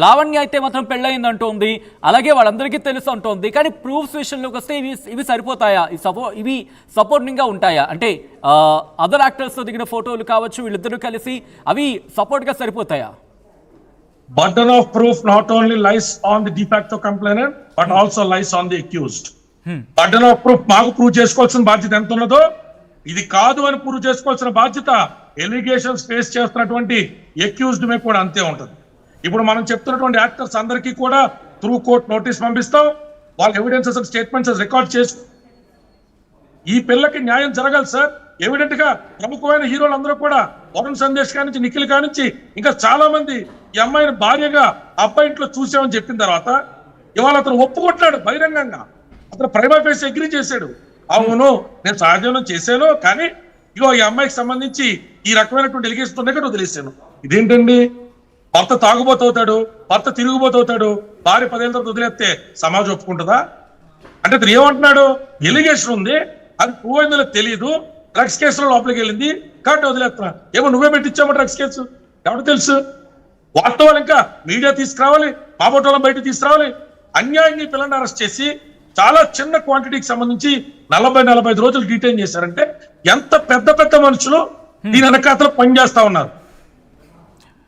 లావణ్య అయితే మాత్రం పెళ్ళయింది అంటోంది, అలాగే వాళ్ళందరికీ తెలుసు అంటోంది. కానీ ప్రూఫ్స్ విషయంలోకి వస్తే ఇవి సరిపోతాయా? ఇవి సపోర్టింగ్ గా ఉంటాయా? అంటే అదర్ యాక్టర్స్ తో దిగిన ఫోటోలు కావచ్చు, వీళ్ళిద్దరూ కలిసి అవి సపోర్ట్ గా సరిపోతాయా? Burden of proof not only lies on the de facto complainant but also lies on the accused. Burden of proof మాకు ప్రూవ్ చేసుకోవాల్సిన బాధ్యత ఎంత ఉన్నదో, ఇది కాదు అని ప్రూవ్ చేసుకోవాల్సిన బాధ్యత ఎలిగేషన్స్ ఫేస్ చేస్తున్నటువంటి అక్యూజ్డ్ మీద కూడా అంతే ఉంటుంది. ఇప్పుడు మనం చెప్తున్నటువంటి యాక్టర్స్ అందరికీ కూడా త్రూ కోర్ట్ నోటీస్ పంపిస్తాం, వాళ్ళ ఎవిడెన్సెస్ అండ్ స్టేట్మెంట్స్ రికార్డ్ చేసు. ఈ పిల్లకి న్యాయం జరగాలి సార్. ఎవిడెంట్ గా ప్రముఖమైన హీరోలు అందరూ కూడా వరుణ్ సందేశ్ కానించి, నిఖిల్ కానించి ఇంకా చాలా మంది ఈ అమ్మాయిని భార్యగా అబ్బాయి ఇంట్లో చూసామని చెప్పిన తర్వాత ఇవాళ అతను ఒప్పుకుంటున్నాడు బహిరంగంగా. అతను ప్రైమా ఫేస్ అగ్రీ చేశాడు, అవును నేను సహజీవనం చేశాను, కానీ ఇగో ఈ అమ్మాయికి సంబంధించి ఈ రకమైనటువంటి ఎలిగేషన్ ఉన్నాయి కూడా వదిలేశాను. ఇదేంటండి? భర్త తాగుబోతవుతాడు, భర్త తిరుగుబోతవుతాడు, భార్య 10 ఏళ్ళ తర్వాత వదిలేస్తే సమాజం ఒప్పుకుంటుందా? అంటే అతను ఏమంటున్నాడు, ఎలిగేషన్ ఉంది, అది ప్రూవ్ అయిందో తెలియదు, డ్రగ్స్ కేసులో లోపలికి వెళ్ళింది కాబట్టి వదిలేస్తున్నా. ఏమో నువ్వే పెట్టించామో డ్రగ్స్ కేసు, ఎవరు తెలుసు? వాస్తవాలు ఇంకా మీడియా తీసుకురావాలి, మాబోటోళ్ళని బయట తీసుకురావాలి. అన్యాయంగా ఈ పిల్లల్ని అరెస్ట్ చేసి చాలా చిన్న క్వాంటిటీకి సంబంధించి 40-45 రోజులు డీటైన్ చేశారంటే ఎంత పెద్ద పెద్ద మనుషులు దీని వెనకాతలో పనిచేస్తా ఉన్నారు.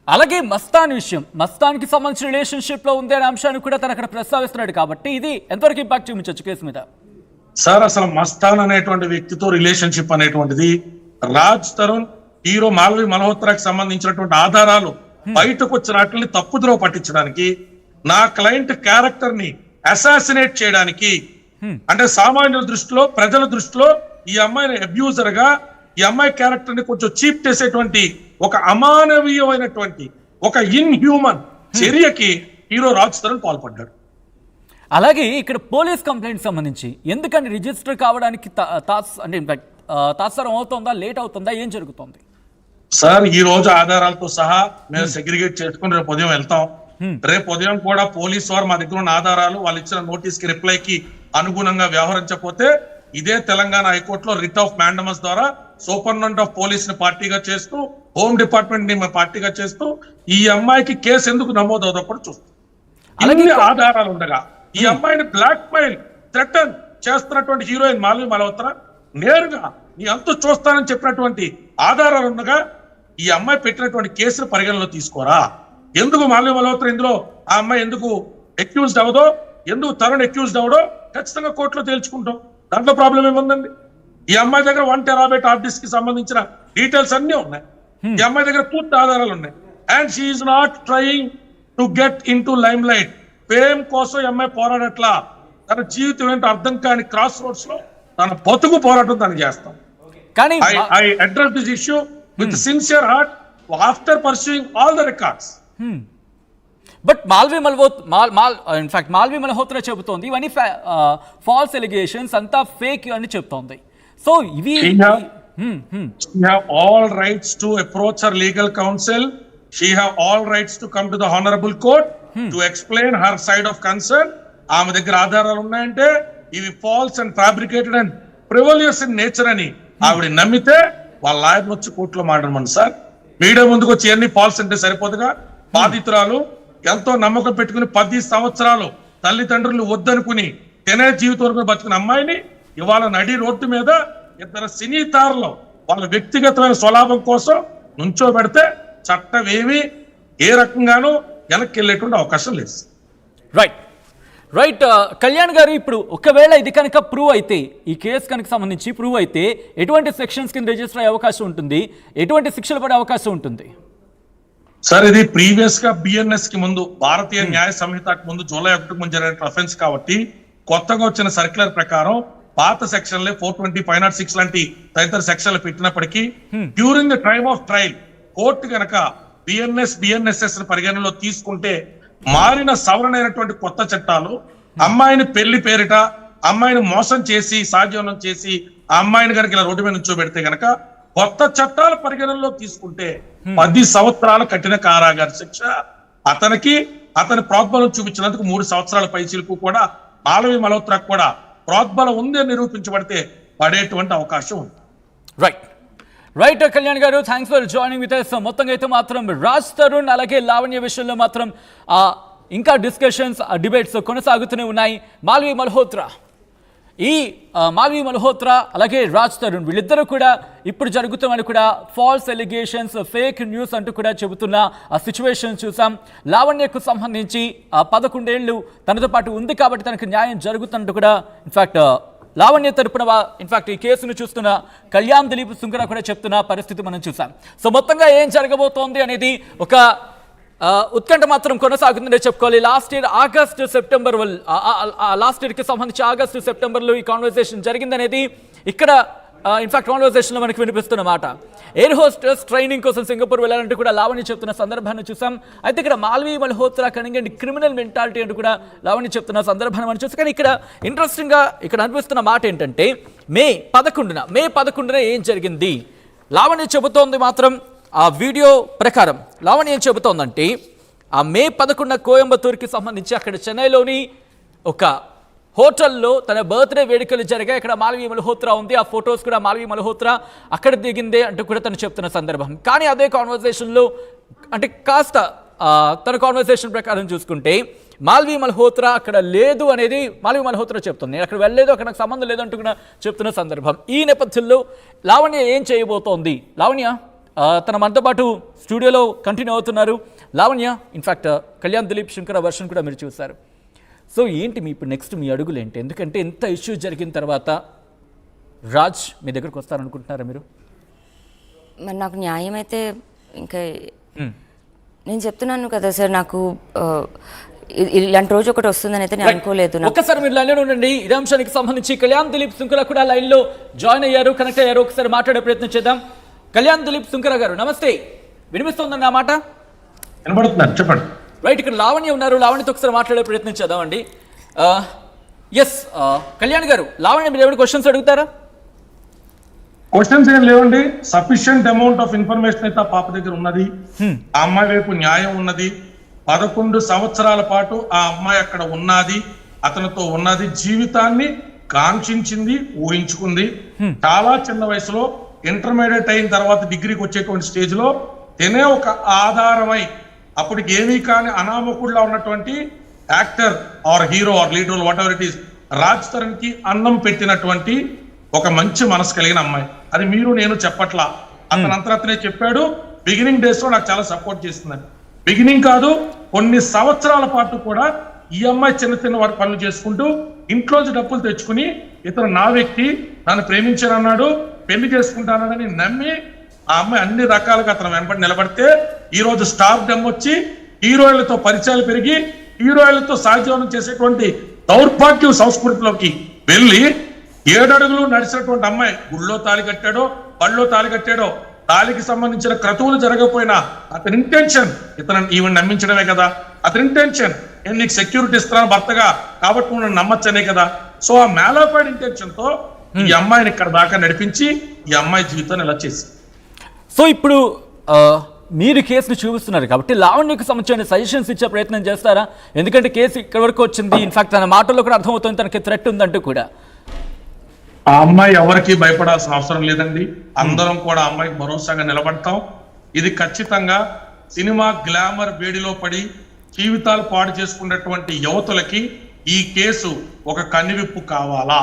అలాగే మస్తాన్ విషయం, మస్తాన్కి సంబంధించిన రిలేషన్షిప్ లో ఉంది అనే అంశాన్ని కూడా తను అక్కడ ప్రస్తావిస్తున్నాడు. కాబట్టి ఇది ఎంతవరకు ఇంపాక్ట్ చూపించవచ్చు కేసు మీద? సార్ అసలు మస్తాన్ అనేటువంటి వ్యక్తితో రిలేషన్షిప్ అనేటువంటిది రాజ్ తరుణ్ హీరో మాల్వి మల్హోత్రాకి సంబంధించినటువంటి ఆధారాలు బయటకు వచ్చిన వాటిని తప్పుద్రోవ పట్టించడానికి, నా క్లయింట్ క్యారెక్టర్ ని అసాసినేట్ చేయడానికి, అంటే సామాన్యుల దృష్టిలో, ప్రజల దృష్టిలో ఈ అమ్మాయిని అబ్యూజర్ గా, ఈ అమ్మాయి క్యారెక్టర్ ని కొంచెం చీప్ చేసేటువంటి ఒక అమానవీయమైనటువంటి ఒక ఇన్హ్యూమన్ చర్యకి హీరో రాజ్ తరుణ్ పాల్పడ్డాడు. అలాగే ఇక్కడ పోలీస్ కంప్లైంట్ సంబంధించి ఎందుకని రిజిస్టర్ కావడానికి తాత్సారం అవుతుందా, లేట్ అవుతుందా, ఏం జరుగుతుంది? సార్ ఈ రోజు ఆధారాలతో సహా మేము సెగ్రిగేట్ చేసుకుని రేపు ఉదయం వెళ్తాం. రేపు ఉదయం కూడా పోలీస్ వారు మా దగ్గర ఉన్న ఆధారాలు, వాళ్ళు ఇచ్చిన నోటీస్ కి రిప్లైకి అనుగుణంగా వ్యవహరించకపోతే ఇదే తెలంగాణ హైకోర్టులో రిట్ ఆఫ్ మ్యాండమస్ ద్వారా సూపరింటెండెంట్ ఆఫ్ పోలీస్ ని పార్టీగా చేస్తూ, హోమ్ డిపార్ట్మెంట్ ని పార్టీగా చేస్తూ ఈ అమ్మాయికి కేసు ఎందుకు నమోదవుదో కూడా చూస్తాం. ఇన్ని ఆధారాలు ఉండగా ఈ అమ్మాయిని బ్లాక్ మెయిల్, థ్రెటన్ చేస్తున్నటువంటి హీరోయిన్ మాల్వి మల్హోత్రా నేరుగా నీ అంతు చూస్తానని చెప్పినటువంటి ఆధారాలు ఉండగా ఈ అమ్మాయి పెట్టినటువంటి కేసును పరిగణలో తీసుకోరా? ఎందుకు మాల్వి మల్హోత్రా ఇందులో ఆ అమ్మాయి ఎందుకు అక్యూజ్డ్ అవదో, ఎందుకు తరుణ్ అక్యూజ్డ్ అవడో ఖచ్చితంగా కోర్టులో తేల్చుకుంటాం. దాంట్లో ప్రాబ్లం ఏముందండి? ఈ అమ్మాయి దగ్గర 1 టెరాబైట్ హార్డ్ డిస్క్ కి సంబంధించిన డీటెయిల్స్ అన్ని ఉన్నాయి. ఈ అమ్మాయి దగ్గర పూర్తి ఆధారాలు ఉన్నాయి. And she is not trying to get in to lime light. Fame కోసం ఈ అమ్మాయి పోరాడట్లా. తన జీవితం ఏంటో అర్థం కాని క్రాస్ రోడ్స్ లో తన బతుకు పోరాటం తను చేస్తాం. కానీ I address this issue with sincere heart after pursuing all the records. But Malvi Malhotra చెబుతోంది ఇవన్నీ ఫాల్స్ ఎలిగేషన్స్, అంతా ఫేక్ అని చెప్తోంది. సో ఇవి She have all rights to approach her legal counsel. She have all rights to come to the honorable court to explain her side of concern. ఆమె దగ్గర ఆధారాలు ఉన్నాయంటే ఇవి false and fabricated and frivolous in nature అని ఆవిడ నమ్మితే వాళ్ళ lawyer వచ్చి కోర్టులో మాట్లాడమని సార్. మీడియా ముందుకు వచ్చి అన్ని ఫాల్స్ అంటే సరిపోదుగా. బాధితురాలు ఎంతో నమ్మకం పెట్టుకుని 10 సంవత్సరాలు తల్లిదండ్రులు వద్దనుకుని తినే జీవితం వరకు బతుకున్న అమ్మాయిని ఇవాళ నడి రోడ్డు మీద ఇద్దరు సినీ తారలు వాళ్ళ వ్యక్తిగతమైన స్వలాభం కోసం నుంచోబెడితే చట్టం ఏమి ఏ రకంగానూ వెనక్కి వెళ్ళేటువంటి అవకాశం లేదు. రైట్ కళ్యాణ్ గారు, ఇప్పుడు ఒకవేళ ఇది కనుక ప్రూవ్ అయితే, ఈ కేసు కనుక సంబంధించి ప్రూవ్ అయితే ఎటువంటి సెక్షన్స్ కింద రిజిస్టర్ అయ్యే అవకాశం ఉంటుంది, ఎటువంటి శిక్షలు పడే అవకాశం ఉంటుంది? సార్ ఇది ప్రీవియస్ గా బిఎన్ఎస్ కి ముందు, భారతీయ న్యాయ సంహితకు ముందు జూలై 1 ముందు జరిగిన అఫెన్స్ కాబట్టి కొత్తగా వచ్చిన సర్క్యులర్ ప్రకారం పాత సెక్షన్లే 420, 506 లాంటి తదితర సెక్షన్లు పెట్టినప్పటికీ during the time of trial court కనుక బిఎన్ఎస్ఎస్ పరిగణనలో తీసుకుంటే మారిన సవరణైనటువంటి కొత్త చట్టాలు అమ్మాయిని పెళ్లి పేరిట అమ్మాయిని మోసం చేసి సాధ్యం చేసి ఆ అమ్మాయిని కనుక ఇలా రోడ్డు మీద నుంచోబెడితే గనక కొత్త చట్టాల పరిగణనలో తీసుకుంటే 10 సంవత్సరాల కఠిన కారాగార శిక్ష, అతనికి అతని ప్రోద్బలం చూపించినందుకు 3 సంవత్సరాల పైచీలకు కూడా మాల్వి మల్హోత్రాకు కూడా ప్రోద్బలం ఉంది అని నిరూపించబడితే పడేటువంటి అవకాశం ఉంది. రైట్. రైట్ కళ్యాణ్ గారు, thanks for joining with us. మొత్తంగా అయితే మాత్రం రాజ్ తరుణ్ అలాగే లావణ్య విషయంలో మాత్రం ఇంకా డిస్కషన్స్ డిబేట్స్ కొనసాగుతూనే ఉన్నాయి. మాల్వి మల్హోత్రా అలాగే రాజ్ తరుణ్ వీళ్ళిద్దరూ కూడా ఇప్పుడు జరుగుతామని కూడా ఫాల్స్ ఎలిగేషన్స్, ఫేక్ న్యూస్ అంటూ కూడా చెబుతున్న ఆ సిచ్యువేషన్ చూసాం. లావణ్యకు సంబంధించి 11 ఏళ్ళు తనతో పాటు ఉంది కాబట్టి తనకు న్యాయం జరుగుతున్నట్టు కూడా ఇన్ఫాక్ట్ లావణ్య తరపున ఇన్ఫాక్ట్ ఈ కేసును చూస్తున్న కళ్యాణ్ దిలీప్ సుంకర కూడా చెప్తున్న పరిస్థితి మనం చూసాం. సో మొత్తంగా ఏం జరగబోతోంది అనేది ఒక ఉత్కంఠ మాత్రం కొనసాగుతుందే చెప్పుకోవాలి. లాస్ట్ ఇయర్కి సంబంధించి ఆగస్టు సెప్టెంబర్లో ఈ కాన్వర్సేషన్ జరిగిందనేది ఇక్కడ ఇన్ఫాక్ట్ కాన్వర్సేషన్లో మనకి వినిపిస్తున్న మాట. ఎయిర్ హోస్టెస్ ట్రైనింగ్ కోసం సింగపూర్ వెళ్ళాలంటూ కూడా లావణ్య చెప్తున్న సందర్భాన్ని చూసాం. అయితే ఇక్కడ మాల్వి మల్హోత్రా కనిగండి క్రిమినల్ మెంటాలిటీ అంటూ కూడా లావణ్య చెప్తున్న సందర్భాన్ని మనం చూస్తాం. కానీ ఇక్కడ ఇంట్రెస్టింగ్గా ఇక్కడ అనిపిస్తున్న మాట ఏంటంటే మే 11న ఏం జరిగింది? లావణ్య చెబుతోంది మాత్రం ఆ వీడియో ప్రకారం లావణ్య ఏం చెబుతోందంటే ఆ మే 11న కోయంబత్తూర్కి సంబంధించి అక్కడ చెన్నైలోని ఒక హోటల్లో తన బర్త్డే వేడుకలు జరిగాయి. అక్కడ మాల్వి మల్హోత్రా ఉంది. ఆ ఫొటోస్ కూడా మాల్వి మల్హోత్రా అక్కడ దిగిందే అంటూ కూడా తను చెప్తున్న సందర్భం. కానీ అదే కాన్వర్సేషన్లో అంటే కాస్త తన కాన్వర్సేషన్ ప్రకారం చూసుకుంటే మాల్వి మల్హోత్రా అక్కడ లేదు అనేది మాల్వి మల్హోత్రా చెప్తుంది. నేను అక్కడ వెళ్ళలేదు, అక్కడ నాకు సంబంధం లేదంటూ కూడా చెప్తున్న సందర్భం. ఈ నేపథ్యంలో లావణ్య ఏం చేయబోతోంది? లావణ్య తన మనతో పాటు స్టూడియోలో కంటిన్యూ అవుతున్నారు. లావణ్య, ఇన్ఫాక్ట్ కళ్యాణ్ దిలీప్ శంకర వర్షన్ కూడా మీరు చూశారు. సో ఏంటి ఇప్పుడు నెక్స్ట్ మీ అడుగులు ఏంటి? ఎందుకంటే ఎంత ఇష్యూ జరిగిన తర్వాత రాజ్ మీ దగ్గరకు వస్తారనుకుంటున్నారా మీరు? మరి నాకు న్యాయం అయితే ఇంకా నేను చెప్తున్నాను కదా సార్, నాకు ఇలాంటి రోజు ఒకటి వస్తుందని అయితే నేను అనుకోలేదు. ఒక్కసారి మీరు లైన్లో ఉండండి. ఇదే అంశానికి సంబంధించి కళ్యాణ్ దిలీప్ శంకర కూడా లైన్లో జాయిన్ అయ్యారు, కనెక్ట్ అయ్యారు. ఒకసారి మాట్లాడే ప్రయత్నం చేద్దాం. కళ్యాణ్ దిలీప్ శంకర గారు నమస్తే, వినిపిస్తుందండి ఆ మాట? వినబడుతున్నారు, చెప్పండి. రైట్, ఇక్కడ లావణ్య ఉన్నారు. లావణ్యతో ఒకసారి మాట్లాడే ప్రయత్నం చేద్దామండి. ఎస్ కళ్యాణ్ గారు, లావణ్య మీరు ఏమైనా క్వశ్చన్స్ అడుగుతారా? క్వశ్చన్స్ ఏం లేవండి. సఫిషియంట్ అమౌంట్ ఆఫ్ ఇన్ఫర్మేషన్ అయితే ఆ పాప దగ్గర ఉన్నది. ఆ అమ్మాయి వైపు న్యాయం ఉన్నది. 11 సంవత్సరాల పాటు ఆ అమ్మాయి అక్కడ ఉన్నది, అతనితో ఉన్నది, జీవితాన్ని కాంక్షించింది, ఊహించుకుంది. చాలా చిన్న వయసులో ఇంటర్మీడియట్ అయిన తర్వాత డిగ్రీకి వచ్చేటువంటి స్టేజ్ లో తనే ఒక ఆధారమై అప్పటికి ఏమీ కాని అనామకుడిలా ఉన్నటువంటి actor or hero or lead role whatever it is Raj Tarun కి అన్నం పెట్టినటువంటి ఒక మంచి మనసు కలిగిన అమ్మాయి. అది మీరు నేను చెప్పట్లా, అతనే చెప్పాడు. బిగినింగ్ డేస్ లో నాకు చాలా సపోర్ట్ చేస్తుందని. బిగినింగ్ కాదు, కొన్ని సంవత్సరాల పాటు కూడా ఈ అమ్మాయి చిన్న వారి పనులు చేసుకుంటూ ఇంట్లోంచి డబ్బులు తెచ్చుకుని ఇతను నా వ్యక్తి, నన్ను ప్రేమించానన్నాడు, పెళ్లి చేసుకుంటానని నమ్మి ఆ అమ్మాయి అన్ని రకాలుగా అతను వెనబడి నిలబడితే ఈ రోజు స్టార్ డమ్ వచ్చి హీరోయిన్లతో పరిచయాలు పెరిగి హీరోయిన్లతో సహజీవనం చేసేటువంటి దౌర్భాగ్య సంస్కృతిలోకి వెళ్ళి 7 అడుగులు నడిచినటువంటి అమ్మాయి గుళ్ళో తాళి కట్టాడో బళ్ళో తాళి కట్టాడో తాళికి సంబంధించిన క్రతువులు జరగకపోయినా అతని ఇంటెన్షన్ ఈవెన్ నమ్మించడమే కదా. అతని ఇంటెన్షన్ నేను నీకు సెక్యూరిటీ ఇస్తున్నాను భర్తగా కాబట్టి నువ్వు నమ్మచ్చనే కదా. సో ఆ మ్యాలోఫైడ్ ఇంటెన్షన్ తో ఈ అమ్మాయిని ఇక్కడ దాకా నడిపించి ఈ అమ్మాయి జీవితాన్ని ఇలా చేసి. సో ఇప్పుడు మీరు కేసును చూపిస్తున్నారు కాబట్టి లావణ్యకు సంబంధించిన సజెషన్స్ ఇచ్చే ప్రయత్నం చేస్తారా? ఎందుకంటే కేసు ఇక్కడ వరకు వచ్చింది, ఇన్ఫాక్ట్ తన మాటల్లో కూడా అర్థమవుతుంది తనకి థ్రెట్ ఉందంటూ కూడా. ఆ అమ్మాయి ఎవరికి భయపడాల్సిన అవసరం లేదండి. అందరం కూడా అమ్మాయికి భరోసాగా నిలబడతాం. ఇది ఖచ్చితంగా సినిమా గ్లామర్ వేడిలో పడి జీవితాలు పాడు చేసుకున్నటువంటి యువతులకి ఈ కేసు ఒక కన్నువిప్పు కావాలా?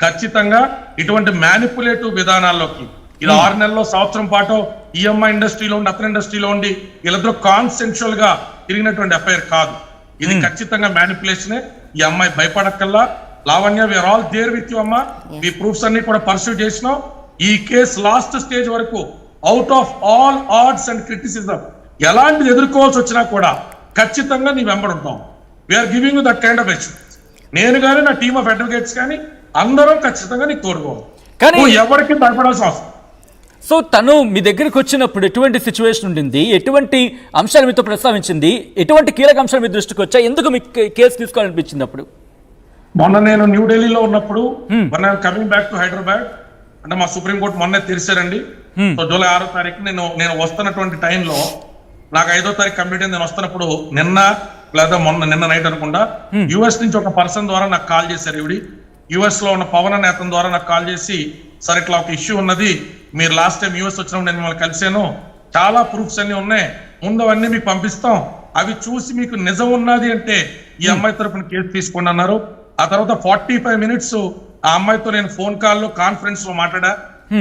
ఖచ్చితంగా ఇటువంటి మ్యానిపులేటివ్ విధానాల్లోకి ఇది 6 నెలల్లో సంవత్సరం పాటు ఈఎంఐ ఇండస్ట్రీలో ఉండి అతని ఇండస్ట్రీలో ఉండి వీళ్ళిద్దరూ కాన్సెన్షువల్ గా తిరిగినటువంటి అఫైర్ కాదు. ఇది ఖచ్చితంగా మ్యానిపులేషనే. ఈ అమ్మాయి భయపడక్కల్లా. Lavanya, we are all there with you అమ్మా. ఈ ప్రూఫ్స్ అన్ని కూడా పర్సూ చేసినాం. ఈ కేసు లాస్ట్ స్టేజ్ వరకు out of all odds and criticism ఎలాంటిది ఎదుర్కోవాల్సి వచ్చినా కూడా ఖచ్చితంగా నీ వెంబడుంటాం. We are giving that kind of assurance. నేను కానీ నా టీమ్ ఆఫ్ అడ్వకేట్స్ కానీ అందరం ఖచ్చితంగా నీకు తోడుకోవాలి. కానీ ఎవరికి భయపడాల్సిన అవసరం. సో తను మీ దగ్గరికి వచ్చినప్పుడు ఎటువంటి సిచ్యువేషన్ ఉండింది, ఎటువంటి అంశాలు మీతో ప్రస్తావించింది, ఎటువంటి కీలక అంశాలు మీ దృష్టికి వచ్చాయి, ఎందుకు మీకు కేసు తీసుకోవాలనిపించింది? అప్పుడు మొన్న నేను న్యూఢిల్లీలో ఉన్నప్పుడు కమింగ్ బ్యాక్ టు హైదరాబాద్ అంటే మా సుప్రీంకోర్టు మొన్నే తెరిచారండి. సో జూలై 6వ తారీఖు నేను వస్తున్నటువంటి టైంలో నాకు 5వ తారీఖు కంప్లీట్ అయింది. నేను వస్తున్నప్పుడు నిన్న నైట్ అనుకుంటా యుఎస్ నుంచి ఒక పర్సన్ ద్వారా నాకు కాల్ చేశారు. యుఎస్ లో ఉన్న పవన్ అనే అతని ద్వారా నాకు కాల్ చేసి సార్ ఇట్లా ఒక ఇష్యూ ఉన్నది, మీరు లాస్ట్ టైం యూఎస్ వచ్చినప్పుడు నేను మిమ్మల్ని కలిసాను, చాలా ప్రూఫ్స్ అన్ని ఉన్నాయి, ముందు అవన్నీ మీకు పంపిస్తాం, అవి చూసి మీకు నిజం ఉన్నది అంటే ఈ అమ్మాయి తరపున కేసు తీసుకోండి అన్నారు. ఆ తర్వాత 45 minutes ఆ అమ్మాయితో నేను ఫోన్ కాల్లో కాన్ఫరెన్స్ లో మాట్లాడా.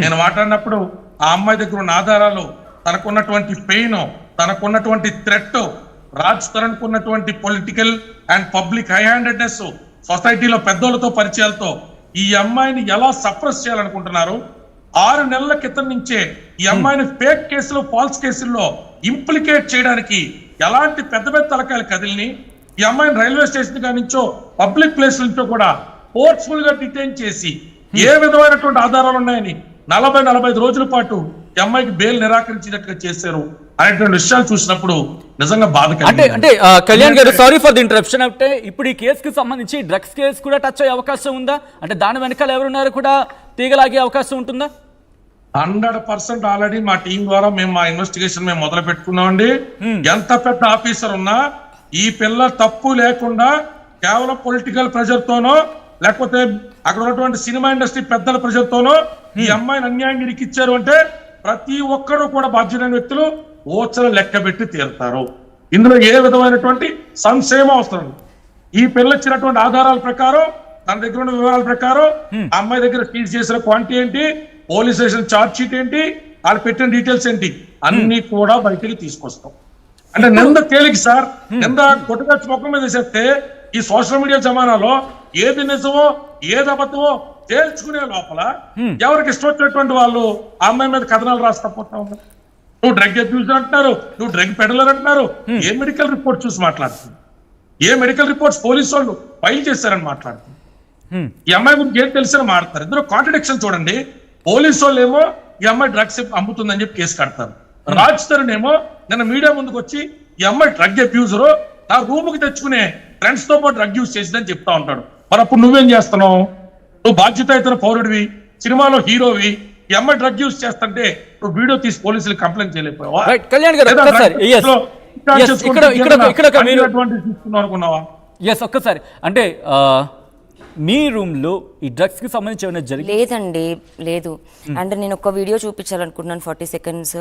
నేను మాట్లాడినప్పుడు ఆ అమ్మాయి దగ్గర ఉన్న ఆధారాలు, తనకున్నటువంటి పెయిన్, తనకున్నటువంటి థ్రెట్, రాజ్ తరుణ్ ఉన్నటువంటి political and public high handedness, సొసైటీలో పెద్దోళ్ళతో పరిచయాలతో ఈ అమ్మాయిని ఎలా సప్రెస్ చేయాలనుకుంటున్నారు. 6 నెలల క్రితం నుంచే ఈ అమ్మాయిని ఫేక్ కేసులు, ఫాల్స్ కేసుల్లో ఇంప్లికేట్ చేయడానికి ఎలాంటి పెద్ద పెద్ద తలకాయలు కదిలిని ఈ అమ్మాయిని రైల్వే స్టేషన్ కాడి నుంచో పబ్లిక్ ప్లేస్ నుంచో కూడా ఫోర్స్ఫుల్ గా డిటైన్ చేసి ఏ విధమైనటువంటి ఆధారాలు ఉన్నాయని 40-45 రోజుల పాటు ఈ అమ్మాయికి బెయిల్ నిరాకరించినట్టుగా చేశారు అనేటువంటి విషయాలు చూసినప్పుడు నిజంగా బాధ అంటే అంటే కళ్యాణ్ గారు, సారీ ఫర్ ది ఇంటరప్షన్. అంటే ఇప్పుడు ఈ కేసుకి సంబంధించి డ్రగ్స్ కేసు కూడా టచ్ అయ్యే అవకాశం ఉందా? అంటే దాని వెనకాల ఎవరున్నారు కూడా తీగలాగే అవకాశం ఉంటుందా? 100% ఆల్రెడీ మా టీం ద్వారా మేము మా ఇన్వెస్టిగేషన్ మేము మొదలు పెట్టుకున్నామండి. ఎంత పెద్ద ఆఫీసర్ ఉన్నా ఈ పిల్ల తప్పు లేకుండా కేవలం పొలిటికల్ ప్రెషర్ తోనో లేకపోతే అక్కడ ఉన్నటువంటి సినిమా ఇండస్ట్రీ పెద్దల ప్రెషర్ తోనో ఈ అమ్మాయిని అన్యాయంగా ఇరికిచ్చారు అంటే ప్రతి ఒక్కరు కూడా బాధ్యులైన వ్యక్తులు ఓచలు లెక్క పెట్టి తీరుతారు. ఇందులో ఏ విధమైనటువంటి సంశయం అవసరం. ఈ పిల్ల ఇచ్చినటువంటి ఆధారాల ప్రకారం, తన దగ్గర ఉన్న వివరాల ప్రకారం ఆ అమ్మాయి దగ్గర సీజ్ చేసిన క్వాంటిటీ ఏంటి, పోలీస్ స్టేషన్ ఛార్జ్ షీట్ ఏంటి, వాళ్ళు పెట్టిన డీటెయిల్స్ ఏంటి, అన్ని కూడా బయటికి తీసుకొస్తాం. అంటే నింద తేలిక సార్, నింద కొట్టుగా ముఖం మీద వేసేస్తే ఈ సోషల్ మీడియా జమానాలో ఏది నిజమో ఏది అబద్ధమో తేల్చుకునే లోపల ఎవరికి ఇష్టం వచ్చినటువంటి వాళ్ళు ఆ అమ్మాయి మీద కథనాలు రాస్తా పోతా ఉన్నారు. నువ్వు డ్రగ్ అబ్యూజర్ అంటున్నారు, నువ్వు డ్రగ్ పెడలర్ అంటున్నారు. ఏ మెడికల్ రిపోర్ట్ చూసి మాట్లాడుతుంది, ఏ మెడికల్ రిపోర్ట్స్ పోలీసు వాళ్ళు ఫైల్ చేశారని మాట్లాడుతుంది. ఈ అమ్మాయి గురించి ఏం తెలిసిన మాట్లాడతారు. ఇందులో కాంట్రడిక్షన్ చూడండి. పోలీసు వాళ్ళు ఏమో ఈ అమ్మాయి డ్రగ్స్ అమ్ముతుందని చెప్పి కేసు కడతారు. రాజ్ తరుణ్ ఏమో నిన్న మీడియా ముందుకు వచ్చి ఈ అమ్మాయి డ్రగ్ అబ్యూజర్, నా రూమ్ కి తెచ్చుకునే ఫ్రెండ్స్ తో పాటు డ్రగ్ యూజ్ చేసిందని చెప్తా ఉంటాడు. మరి అప్పుడు నువ్వేం చేస్తున్నావు? నువ్వు బాధ్యతాయుత పౌరుడివి, సినిమాలో హీరోవి, ఈ అమ్మాయి డ్రగ్ యూజ్ చేస్తుంటే నువ్వు వీడియో తీసి పోలీసులు కంప్లైంట్ చేయలేకపోయావా? అనుకున్నావా? ఎస్, ఒక్కసారి అంటే మీ రూమ్ లో ఈ డ్రగ్స్ కి సంబంధించి ఏమైనా జరిగింది? లేదండి, లేదు. అంటే నేను ఒక వీడియో చూపించాలనుకుంటున్నాను 40 seconds.